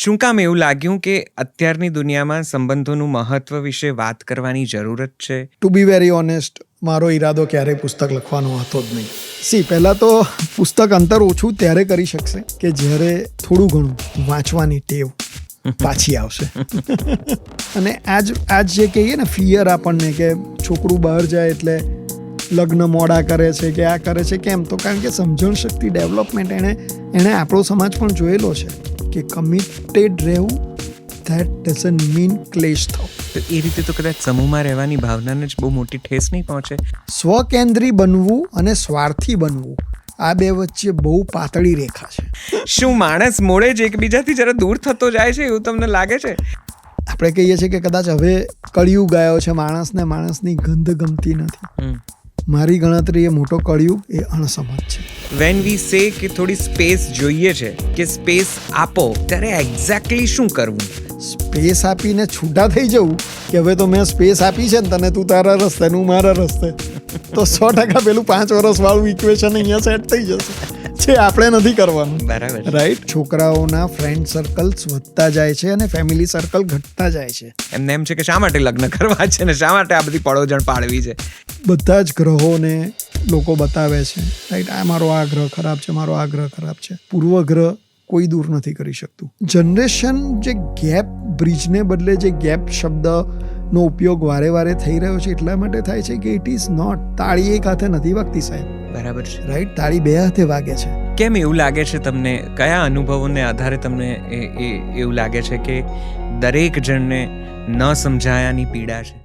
શું કામ એવું લાગ્યું કે અત્યારની દુનિયામાં સંબંધોનું મહત્વ વિશે વાત કરવાની જરૂરત છે? ટુ બી વેરી ઓનેસ્ટ, મારો ઈરાદો ક્યારેય પુસ્તક લખવાનો હતો જ નહીં. પહેલાં તો પુસ્તક અંતર ઓછું ત્યારે કરી શકશે કે જ્યારે થોડું ઘણું વાંચવાની ટેવ પાછી આવશે. અને આજ જે કહીએ ને ફિયર આપણને કે છોકરું બહાર જાય એટલે લગ્ન મોડા કરે છે કે આ કરે છે, કેમ? તો કારણ કે સમજણ શક્તિ ડેવલપમેન્ટ એણે આપણો સમાજ પણ જોયેલો છે કે કમિટેડ રહેવું ધેટ ડઝન્ટ મીન ક્લેશ થવું. તો એ રીતે તો કદાચ સમૂહમાં રહેવાની ભાવનાને જ બહુ મોટી ઠેસ નહીં પહોંચે. સ્વકેન્દ્રી બનવું અને સ્વાર્થી બનવું, આ બે વચ્ચે બહુ પાતળી રેખા છે. શું માણસ મોડે જ એકબીજાથી જરા દૂર થતો જાય છે એવું તમને લાગે છે? આપણે કહીએ છીએ કે કદાચ હવે કળિયુગ આવ્યો છે, માણસની ગંધ ગમતી નથી. મારી ગણતરી એ મોટો કળિયુગ એ અણસમજ છે. વેન વી સે કે થોડી સ્પેસ જોઈએ છે કે સ્પેસ આપો, ત્યારે એક્ઝેક્ટલી શું કરવું? સ્પેસ આપીને છૂટા થઈ જવું કે હવે તો મેં સ્પેસ આપી છે ને તને, તું તારા રસ્તે હું મારા રસ્તે, તો 100% પેલું 5 વર્ષવાળું ઇક્વેશન અહીંયા સેટ થઈ જશે. જે આપણે નથી કરવાનું. બરાબર, રાઈટ. છોકરાઓના ફ્રેન્ડ સર્કલ્સ વધતા જાય છે અને ફેમિલી સર્કલ ઘટતા જાય છે. એમને એમ છે કે શા માટે લગ્ન કરવા છે ને શા માટે આ બધી પડોજણ પાડવી છે. બધા જ ગ્રહોને લોકો બતાવે છે, રાઈટ. આ મારો આ ગ્રહ ખરાબ છે, મારો આ ગ્રહ ખરાબ છે. પૂર્વગ્રહ કોઈ દૂર નથી કરી શકતું. જનરેશન જે ગેપ બ્રિજને બદલે જે ગેપ શબ્દનો ઉપયોગ વારે વારે થઈ રહ્યો છે એટલા માટે થાય છે કે ઇટ ઇઝ નોટ. તાળી એક હાથે નથી વાગતી સાહેબ. બરાબર છે, રાઈટ. તાળી 2 હાથે વાગે છે. કેમ એવું લાગે છે તમને? કયા અનુભવોને આધારે તમને એવું લાગે છે કે દરેક જણને ન સમજાયાની પીડા છે?